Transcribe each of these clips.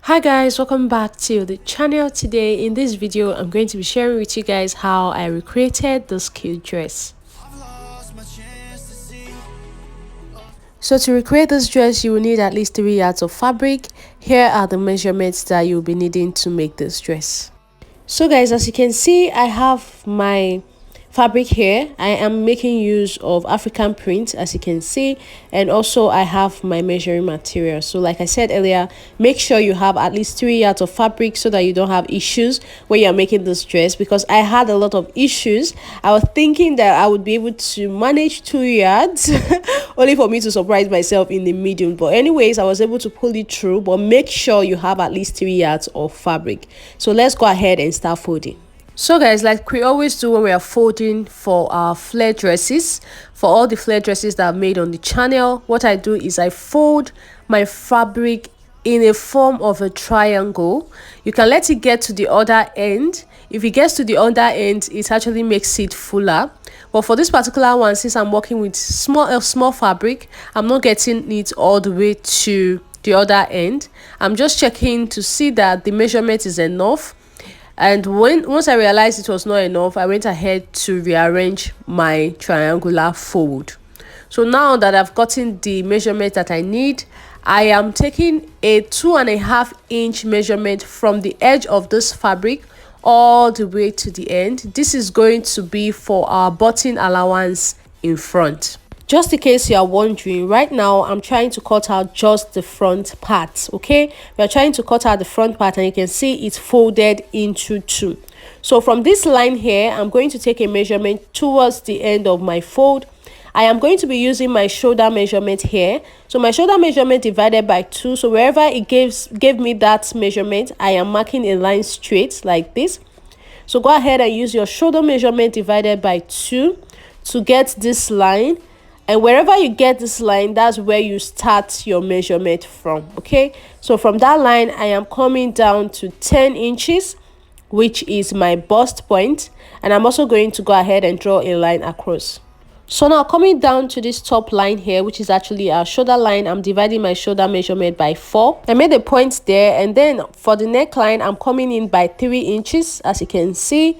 Hi guys, welcome back to the channel. Today in this video I'm going to be sharing with you guys how I recreated this cute dress. So to recreate this dress you will need at least 3 yards of fabric. Here are the measurements that you'll be needing to make this dress. So guys, as you can see, I have my fabric here. I am making use of African print, as you can see, and also I have my measuring material. So like I said earlier, make sure you have at least 3 yards of fabric so that you don't have issues when you're making this dress, because I had a lot of issues. I was thinking that I would be able to manage 2 yards only for me to surprise myself in the medium, but anyways, I was able to pull it through. But make sure you have at least 3 yards of fabric. So let's go ahead and start folding. So guys, like we always do when we are folding for our flare dresses, for all the flare dresses that I've made on the channel, what I do is I fold my fabric in a form of a triangle. You can let it get to the other end. If it gets to the other end, it actually makes it fuller. But for this particular one, since I'm working with small fabric, I'm not getting it all the way to the other end. I'm just checking to see that the measurement is enough. And once I realized it was not enough, I went ahead to rearrange my triangular fold. So now that I've gotten the measurement that I need, I am taking a 2.5 inch measurement from the edge of this fabric all the way to the end. This is going to be for our button allowance in front. Just in case you are wondering, right now I'm trying to cut out just the front part. Okay, we are trying to cut out the front part, and you can see it's folded into two. So from this line here, I'm going to take a measurement towards the end of my fold. I am going to be using my shoulder measurement here. So my shoulder measurement divided by 2. So wherever it gave me that measurement, I am marking a line straight like this. So go ahead and use your shoulder measurement divided by 2 to get this line. And wherever you get this line, that's where you start your measurement from. Okay, so from that line, I am coming down to 10 inches, which is my bust point. And I'm also going to go ahead and draw a line across. So now coming down to this top line here, which is actually our shoulder line, I'm dividing my shoulder measurement by 4. I made a point there, and then for the neckline, I'm coming in by 3 inches, as you can see,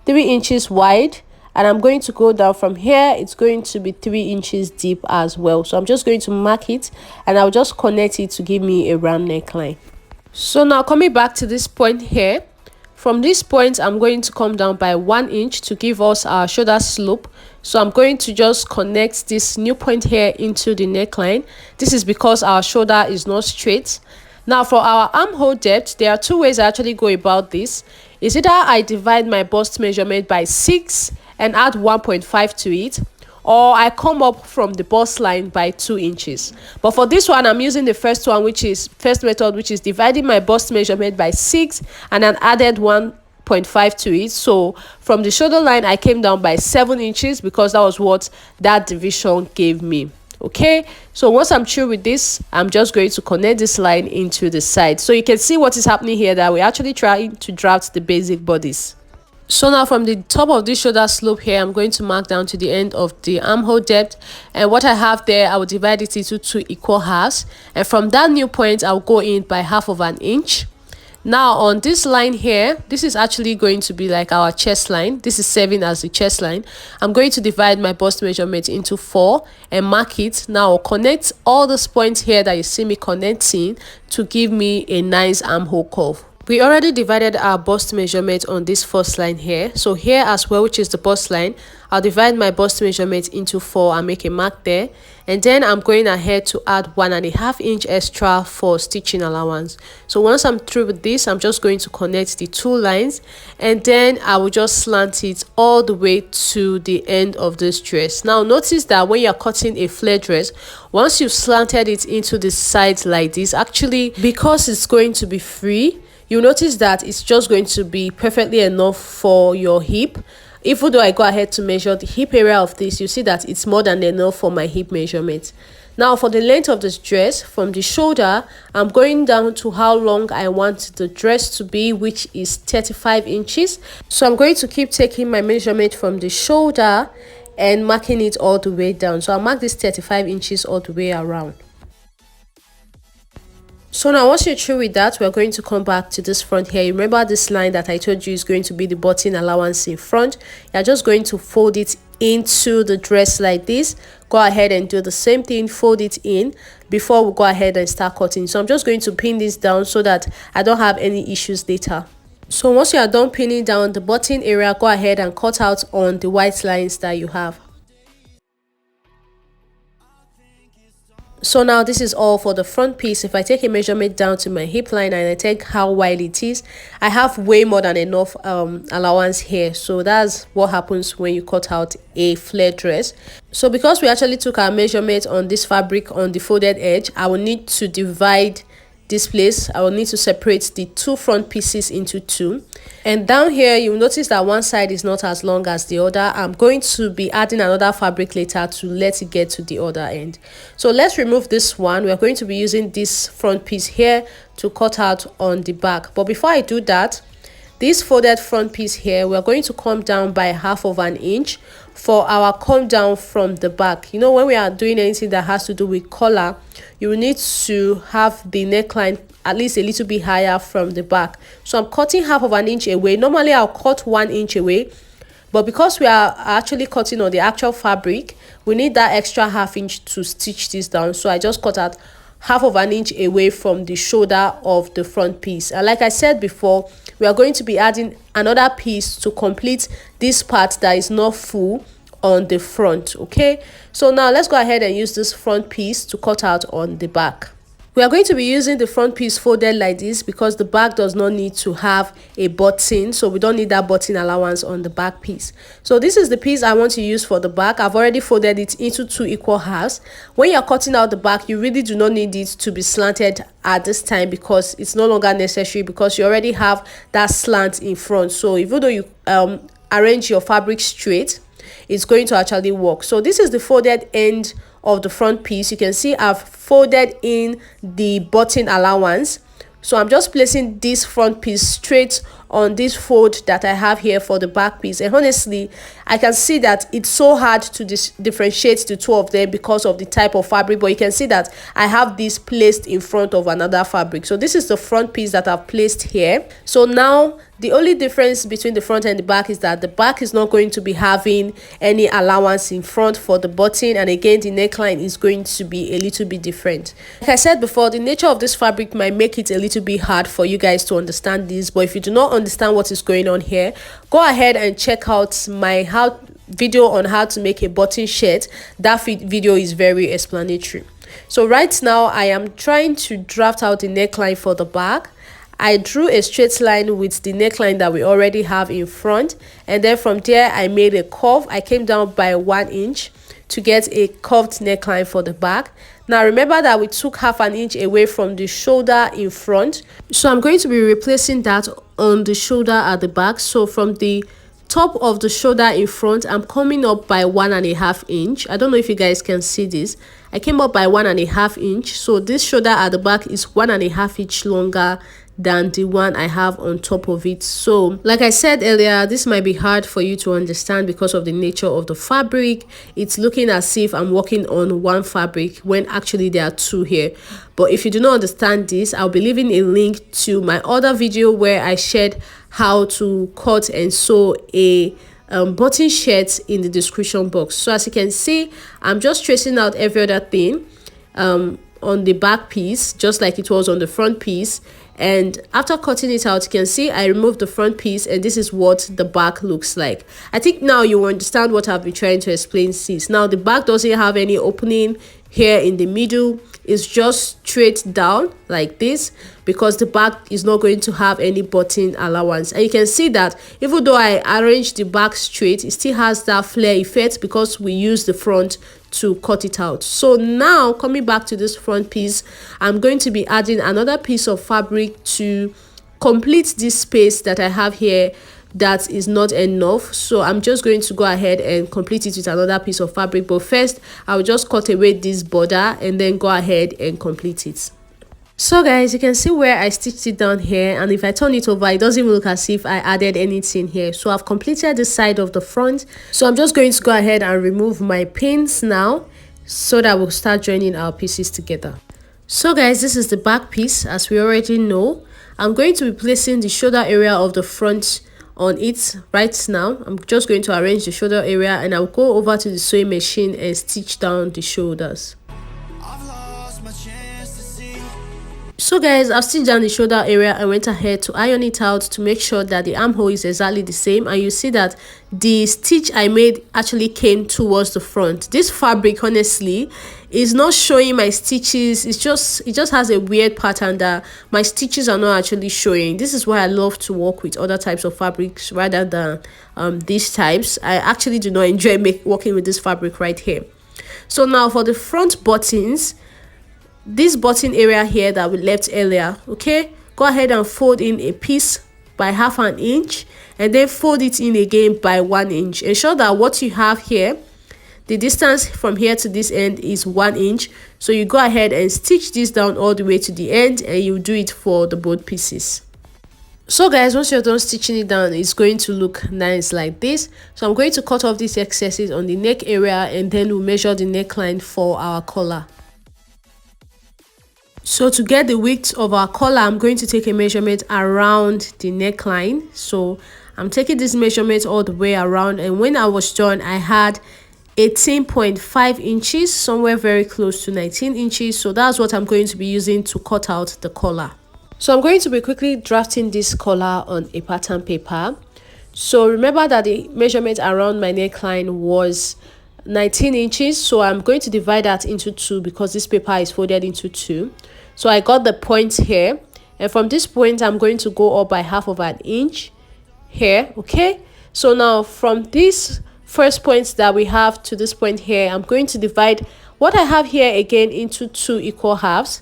3 inches wide. And I'm going to go down from here. It's going to be 3 inches deep as well. So I'm just going to mark it, and I'll just connect it to give me a round neckline. So now coming back to this point here, from this point I'm going to come down by 1 inch to give us our shoulder slope. So I'm going to just connect this new point here into the neckline. This is because our shoulder is not straight. Now for our armhole depth, there are 2 ways I actually go about this. Is either I divide my bust measurement by 6 and add 1.5 to it, or I come up from the bust line by 2 inches. But for this one, I'm using the first method, which is dividing my bust measurement by 6 and then added 1.5 to it. So from the shoulder line, I came down by 7 inches because that was what that division gave me. Okay, so once I'm through with this, I'm just going to connect this line into the side. So you can see what is happening here, that we're actually trying to draft the basic bodice. So now from the top of this shoulder slope here, I'm going to mark down to the end of the armhole depth, and what I have there, I will divide it into 2 equal halves, and from that new point I'll go in by 1/2 inch. Now on this line here, this is actually going to be like our chest line. This is serving as the chest line. I'm going to divide my bust measurement into 4 and mark it. Now I'll connect all these points here that you see me connecting to give me a nice armhole curve. We already divided our bust measurement on this first line here. So here as well, which is the bust line, I'll divide my bust measurement into 4 and make a mark there. And then I'm going ahead to add 1.5 inch extra for stitching allowance. So once I'm through with this, I'm just going to connect the 2 lines, and then I will just slant it all the way to the end of this dress. Now notice that when you're cutting a flare dress, once you've slanted it into the sides like this, actually because it's going to be free, you'll notice that it's just going to be perfectly enough for your hip. Even though I go ahead to measure the hip area of this, you see that it's more than enough for my hip measurement. Now for the length of this dress, from the shoulder, I'm going down to how long I want the dress to be, which is 35 inches. So I'm going to keep taking my measurement from the shoulder and marking it all the way down. So I'll mark this 35 inches all the way around. So now once you're through with that, we're going to come back to this front here. Remember this line that I told you is going to be the button allowance in front. You're just going to fold it into the dress like this. Go ahead and do the same thing, fold it in before we go ahead and start cutting. So I'm just going to pin this down so that I don't have any issues later. So once you are done pinning down the button area, go ahead and cut out on the white lines that you have. So now this is all for the front piece. If I take a measurement down to my hip line and I take how wide it is, I have way more than enough allowance here. So that's what happens when you cut out a flare dress. So because we actually took our measurement on this fabric on the folded edge, I will need to divide this place. I will need to separate the two front pieces into two, and down here you'll notice that one side is not as long as the other. I'm going to be adding another fabric later to let it get to the other end. So let's remove this one. We are going to be using this front piece here to cut out on the back, but before I do that, this folded front piece here, we are going to come down by 1/2 inch for our come down from the back. You know, when we are doing anything that has to do with collar, you will need to have the neckline at least a little bit higher from the back. So I'm cutting 1/2 inch away. Normally I'll cut 1 inch away, but because we are actually cutting on the actual fabric, we need that extra 1/2 inch to stitch this down. So I just cut out 1/2 inch away from the shoulder of the front piece. And like I said before, we are going to be adding another piece to complete this part that is not full on the front. Okay, so now let's go ahead and use this front piece to cut out on the back. We are going to be using the front piece folded like this because the back does not need to have a button, so we don't need that button allowance on the back piece. So this is the piece I want to use for the back. I've already folded it into 2 equal halves. When you're cutting out the back, you really do not need it to be slanted at this time because it's no longer necessary, because you already have that slant in front. So even though you arrange your fabric straight, it's going to actually work. So this is the folded end of the front piece. You can see I've folded in the button allowance. So I'm just placing this front piece straight on this fold that I have here for the back piece. And honestly, I can see that it's so hard to differentiate the two of them because of the type of fabric, but you can see that I have this placed in front of another fabric. So this is the front piece that I've placed here. So now the only difference between the front and the back is that the back is not going to be having any allowance in front for the button, and again the neckline is going to be a little bit different. Like I said before, the nature of this fabric might make it a little bit hard for you guys to understand this, but if you do not understand what is going on here, go ahead and check out my video on how to make a button shirt. That video is very explanatory. So right now I am trying to draft out the neckline for the back. I drew a straight line with the neckline that we already have in front, and then from there I made a curve. I came down by 1 inch to get a curved neckline for the back. Now remember that we took 1/2 inch away from the shoulder in front, so I'm going to be replacing that on the shoulder at the back. So from the top of the shoulder in front, I'm coming up by 1.5 inch. I don't know if you guys can see this. I came up by 1.5 inch. So this shoulder at the back is 1.5 inch longer than the one I have on top of it. So like I said earlier, this might be hard for you to understand because of the nature of the fabric. It's looking as if I'm working on one fabric when actually there are two here. But if you do not understand this, I'll be leaving a link to my other video where I shared how to cut and sew a button shirt in the description box. So as you can see, I'm just tracing out every other thing on the back piece just like it was on the front piece, and after cutting it out, you can see I removed the front piece, and this is what the back looks like. I think now you understand what I've been trying to explain since. Now the back doesn't have any opening here in the middle. It's just straight down like this because the back is not going to have any button allowance. And you can see that even though I arranged the back straight, it still has that flare effect because we use the front to cut it out. So now coming back to this front piece, I'm going to be adding another piece of fabric to complete this space that I have here that is not enough. So I'm just going to go ahead and complete it with another piece of fabric, but first I'll just cut away this border and then go ahead and complete it. So guys, you can see where I stitched it down here, and if I turn it over, it doesn't even look as if I added anything here. So I've completed the side of the front. So I'm just going to go ahead and remove my pins now so that we'll start joining our pieces together. So guys, this is the back piece. As we already know, I'm going to be placing the shoulder area of the front on it right now. I'm just going to arrange the shoulder area and I'll go over to the sewing machine and stitch down the shoulders. So guys, I've stitched down the shoulder area and went ahead to iron it out to make sure that the armhole is exactly the same, and you see that the stitch I made actually came towards the front. This fabric honestly is not showing my stitches. It just has a weird pattern that my stitches are not actually showing. This is why I love to work with other types of fabrics rather than these types. I actually do not enjoy working with this fabric right here. So now for the front buttons, this button area here that we left earlier, okay, go ahead and fold in a piece by 1/2 inch and then fold it in again by 1 inch. Ensure that what you have here, the distance from here to this end is 1 inch. So you go ahead and stitch this down all the way to the end, and you do it for the both pieces. So guys, once you're done stitching it down, it's going to look nice like this. So I'm going to cut off these excesses on the neck area, and then we'll measure the neckline for our collar. So to get the width of our collar, I'm going to take a measurement around the neckline. So I'm taking this measurement all the way around, and when I was done, I had 18.5 inches, somewhere very close to 19 inches. So that's what I'm going to be using to cut out the collar. So I'm going to be quickly drafting this collar on a pattern paper. So remember that the measurement around my neckline was 19 inches. So I'm going to divide that into 2 because this paper is folded into 2. So I got the point here, and from this point I'm going to go up by 1/2 inch here. Okay, so now from this first point that we have to this point here, I'm going to divide what I have here again into 2 equal halves,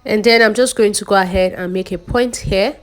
and then I'm just going to go ahead and make a point here.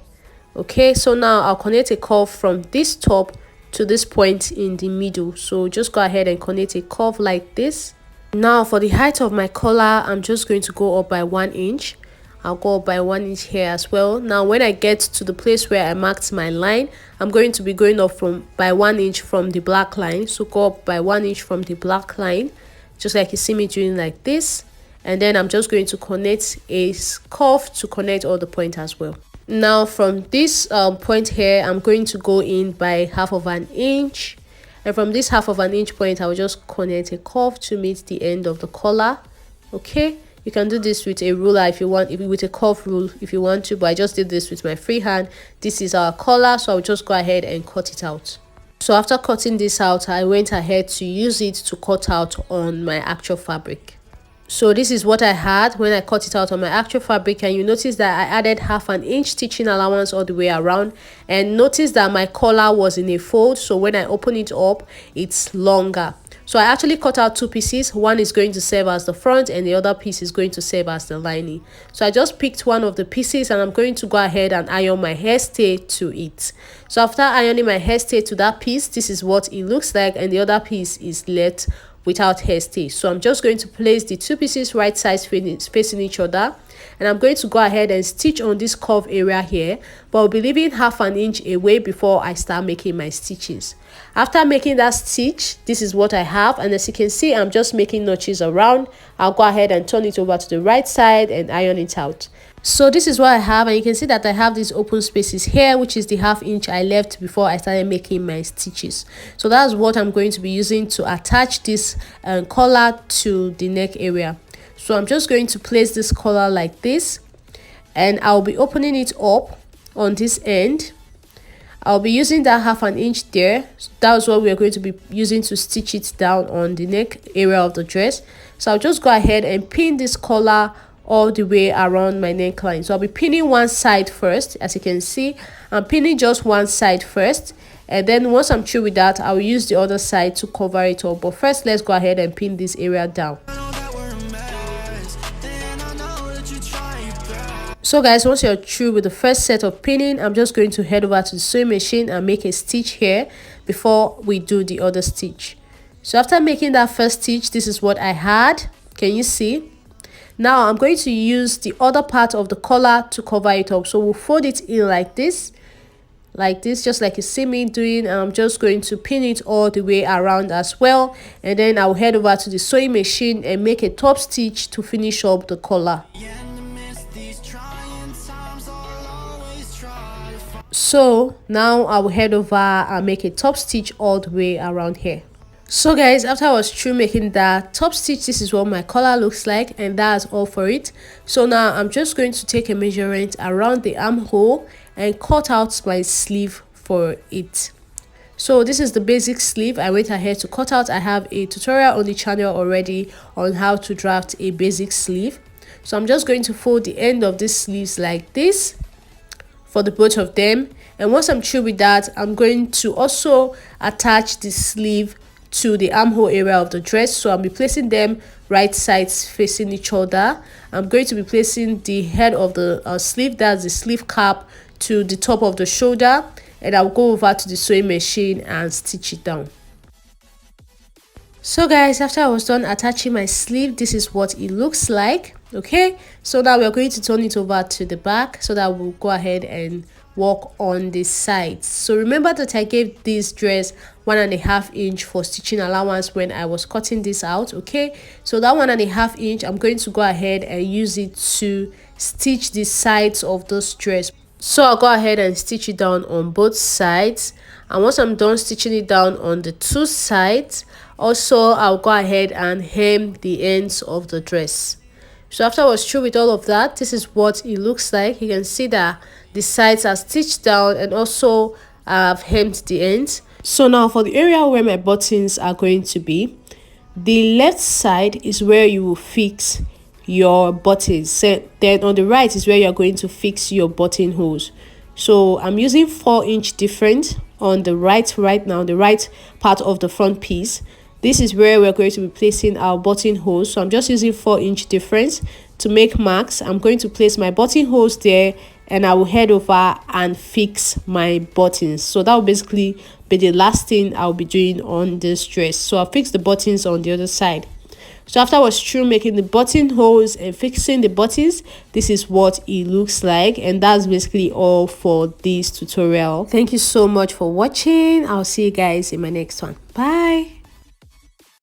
Okay, so now I'll connect a curve from this top to this point in the middle. So just go ahead and connect a curve like this. Now for the height of my collar, I'm just going to go up by 1 inch. I'll go up by 1 inch here as well. Now when I get to the place where I marked my line, I'm going to be going up by 1 inch from the black line. So go up by 1 inch from the black line, just like you see me doing like this. And then I'm just going to connect a curve to connect all the points as well. Now from this point here, I'm going to go in by 1/2 inch. And from this 1/2 inch point, I will just connect a curve to meet the end of the collar. Okay, you can do this with a ruler if you want, with a curve rule if you want to, but I just did this with my free hand. This is our collar, so I'll just go ahead and cut it out. So after cutting this out, I went ahead to use it to cut out on my actual fabric. So this is what I had when I cut it out on my actual fabric, and you notice that I added 1/2 inch stitching allowance all the way around, and notice that my collar was in a fold, so when I open it up, it's longer. So I actually cut out 2 pieces. One is going to serve as the front and the other piece is going to serve as the lining. So I just picked one of the pieces and I'm going to go ahead and iron my hairstay to it. So after ironing my hairstay to that piece, this is what it looks like, and the other piece is left without hairstay. So I'm just going to place the 2 pieces right sides facing each other, and I'm going to go ahead and stitch on this curve area here, but I'll be leaving 1/2 inch away before I start making my stitches. After making that stitch, this is what I have, and as you can see, I'm just making notches around. I'll go ahead and turn it over to the right side and iron it out. So this is what I have, and you can see that I have these open spaces here, which is the 1/2 inch I left before I started making my stitches. So that's what I'm going to be using to attach this collar to the neck area. So I'm just going to place this collar like this, and I'll be opening it up on this end. I'll be using that 1/2 inch there. That's what we're going to be using to stitch it down on the neck area of the dress. So I'll just go ahead and pin this collar all the way around my neckline. So I'll be pinning one side first. As you can see, I'm pinning just one side first, and then once I'm through with that, I'll use the other side to cover it up. But first, let's go ahead and pin this area down. So guys, once you're through with the first set of pinning, I'm just going to head over to the sewing machine and make a stitch here before we do the other stitch. So after making that first stitch, this is what I had. Can you see? Now I'm going to use the other part of the collar to cover it up. So we'll fold it in like this, just like you see me doing, and I'm just going to pin it all the way around as well, and then I'll head over to the sewing machine and make a top stitch to finish up the collar. So now I will head over and make a top stitch all the way around here. So guys, after I was through making that top stitch, this is what my collar looks like, and that's all for it. So now I'm just going to take a measurement around the armhole and cut out my sleeve for it. So this is the basic sleeve I went ahead to cut out. I have a tutorial on the channel already on how to draft a basic sleeve. So I'm just going to fold the end of these sleeves like this for the both of them, and once I'm through with that, I'm going to also attach the sleeve to the armhole area of the dress. So I'll be placing them right sides facing each other. I'm going to be placing the head of the sleeve, that's the sleeve cap, to the top of the shoulder, and I'll go over to the sewing machine and stitch it down. So guys, after I was done attaching my sleeve, this is what it looks like. Okay, so now we're going to turn it over to the back so that we'll go ahead and work on the sides. So remember that I gave this dress 1.5 inch for stitching allowance when I was cutting this out. Okay, so that 1.5 inch, I'm going to go ahead and use it to stitch the sides of this dress. So I'll go ahead and stitch it down on both sides, and once I'm done stitching it down on the two sides, also I'll go ahead and hem the ends of the dress. So after I was through with all of that, this is what it looks like. You can see that the sides are stitched down, and also I've hemmed the ends. So now for the area where my buttons are going to be, the left side is where you will fix your buttons. So then on the right is where you're going to fix your buttonholes. So I'm using 4-inch difference on the right now, the right part of the front piece. This is where we're going to be placing our buttonholes. So I'm just using 4-inch difference to make marks. I'm going to place my buttonholes there, and I will head over and fix my buttons. So that will basically be the last thing I'll be doing on this dress. So I'll fix the buttons on the other side. So after I was through making the buttonholes and fixing the buttons, this is what it looks like, and that's basically all for this tutorial. Thank you so much for watching. I'll see you guys in my next one. Bye.